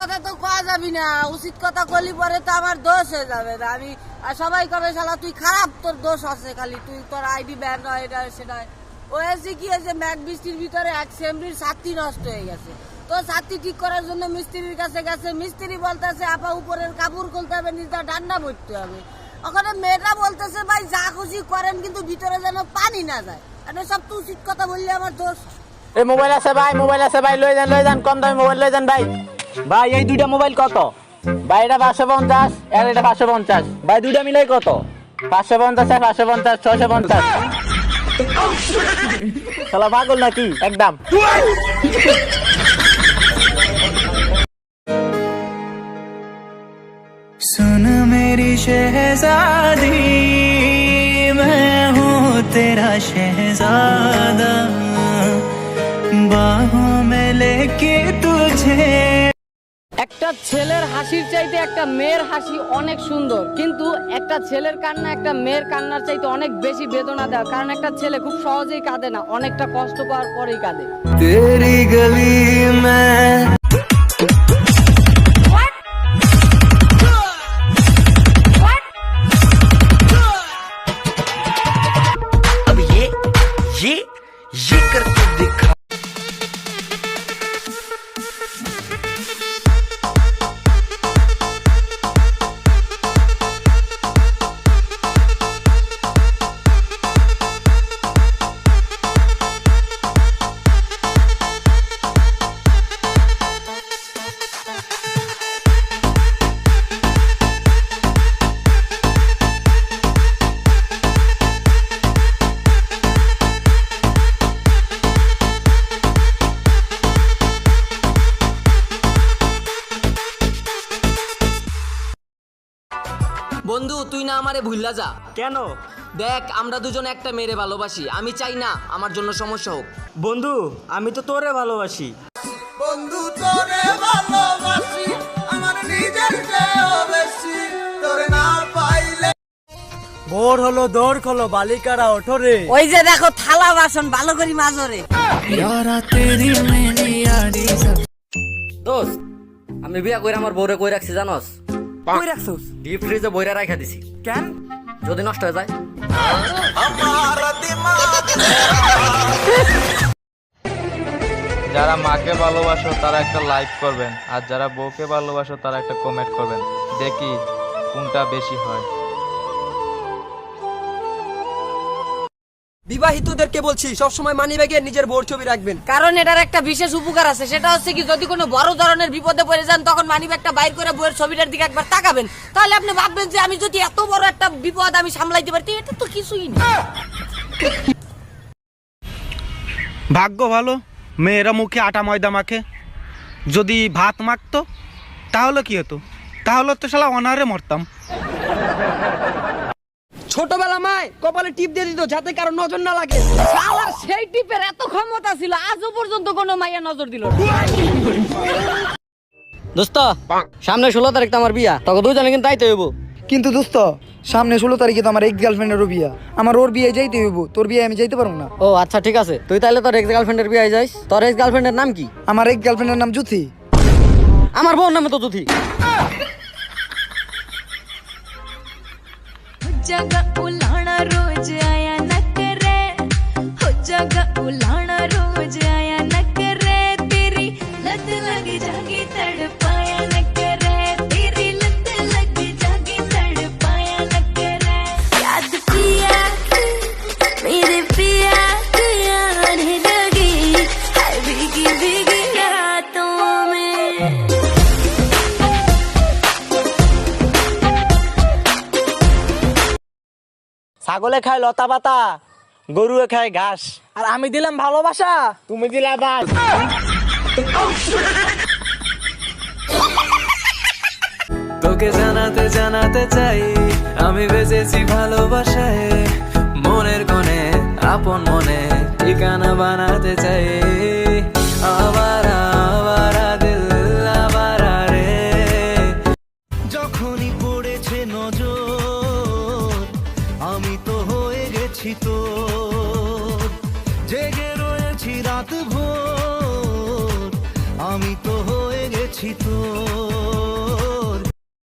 কথা তো কওয়া যাবি না, উচিত কথা কলি পরে তো আমার দোষ হয়ে যাবে না। আমি সবাই কবে শালা তুই খারাপ, তোর দোষ আছে খালি, তুই তোর আইডি ব্যান হয় এটা সেটা। ওয়েছে কি হয়েছে, ম্যাক বৃষ্টির ভিতরে এক সেমরির ছাত্রী নষ্ট হয়ে গেছে। তো ছাত্রী ঠিক করার জন্য মিস্ত্রির কাছে গেছে, মিস্ত্রি বলতেছে আপা উপরের কাপড় খুলতে হবে, নিচে ডান্ডা ভরতে হবে। ওখানে মেয়েটা বলতেছে ভাই যা খুশি করেন কিন্তু ভিতরে যেন পানি না যায়। এটা সব তুই উচিত কথা বললে আমার দোষ। এই মোবাইল আছে ভাই, মোবাইল আছে ভাই, লই যান কম দামি মোবাইল লই যান ভাই। ভাই এই দুইটা মোবাইল কত? ভাই এটা 550 আর এটা 550। ভাই দুইটা মিলাই কত? 550 আর 550 650। শালা পাগল নাকি একদম। सुन मेरी शहजादी, मैं हूँ तेरा शहजादा, बाहों में लेके तुझे। একটা ছেলের হাসির চাইতে একটা মেয়ের হাসি অনেক সুন্দর, কিন্তু একটা ছেলের কান্না একটা মেয়ের কান্নার চাইতে অনেক বেশি বেদনা দেয়। কারণ একটা ছেলে খুব সহজেই কাঁদে না, অনেকটা কষ্ট পাওয়ার পরেই কাঁদে। तेरी गली में अब ये करके दिखा। বন্ধু তুই না আমারে ভুললা যা। কেন? দেখ আমরা দুজন একটা মেয়েরে ভালোবাসি, আমি চাই না আমার জন্য সমস্যা হোক। বন্ধু আমি তো তোরে ভালোবাসি। বন্ধু তোরে ভালোবাসি, আমার নিজের চেয়েও বেশি, তোরে না পাইলে। ভোর হলো দৌড় খোলো বালিকারা ওঠরে। ওই যে দেখো থালা বাসন ভালো করে মাজরে। यारा तेरी मेरी यारी सब। দোস্ত আমি বিয়া করে আমার বউরে কই রাখছি জানোস? কই রাখছস? ডিপ ফ্রিজে বইরা রাখা দিছি। কেন? যদি নষ্ট হয়ে যায়। যারা মাকে ভালোবাসো তারা একটা লাইক করবেন, আর যারা বউকে ভালোবাসো তারা একটা কমেন্ট করবেন, দেখি কোনটা বেশি হয়। বিবাহিতদেরকে বলছি সবসময় মানিব্যাগে নিজের বউর ছবি রাখবেন। কারণ এটার একটা বিশেষ উপকার আছে, সেটা হচ্ছে কি যদি কোনো বড় ধরনের বিপদে পড়ে যান তখন মানিব্যাগটা বাইর করে বউয়ের ছবিটার দিকে একবার তাকাবেন, তাহলে আপনি ভাববেন যে আমি যদি এত বড় একটা বিপদ আমি সামলাইতে পারি, এটা তো কিছুই না। ভাগ্য ভালো মেয়েরা মুখে আটা ময়দা মাখে, যদি ভাত মাখতো তাহলে কি হতো? তাহলে তো শালা অনারে মরতাম। ছোটবেলা মায় কপালে টিপ দিয়ে দিত যাতে কারো নজর না লাগে। শালার সেই টিপের এত ক্ষমতা ছিল, আজও পর্যন্ত কোনো মাইয়া নজর দিল না। দোস্ত সামনে 16 তারিখ তো আমার বিয়া, তখন দুইজনে কিন্তু আইতে হইব। কিন্তু দোস্ত সামনে 16 তারিখে তো আমার এক্স গার্লফ্রেন্ডেরও বিয়া, আমার ওর বিয়ে যাইতে হইব, তোর বিয়ে আমি যাইতে পারবো না। ও আচ্ছা ঠিক আছে, তুই তাহলে তোর এক্স গার্লফ্রেন্ডের বিয়ে যাইস। তোর এক্স গার্লফ্রেন্ডের নাম কি? আমার এক্স গার্লফ্রেন্ডের নাম জুথি। আমার বউর নামে তো জুথি। जगह उलाना रोज आया न करे, हो जगह उलाना रोज आया न करे, तेरी लत लगी जागी तड़पाया न करे, तेरी लत लगी जागी तड़पाया न करे, याद पिया की मेरे पिया की आने लगी, हाय भीगी भीगी रातों में। ছাগলে খায় লতা পাতা, গরুয়ে খায় ঘাস, আর আমি দিলাম ভালোবাসা, তুমি দিলা বাস। তোকে জানাতে জানাতে চাই আমি বেঁচেছি ভালোবাসায়, মনের কোণে আপন মনে ঠিকানা বানাতে চাই। আবারা আবারা দিল আবারা রে, যখনই পড়েছে নজর আমি তো হয়ে গেছি তোর, জেগে রয়েছি রাত ভোর আমি তো হয়ে গেছি গেছি তোর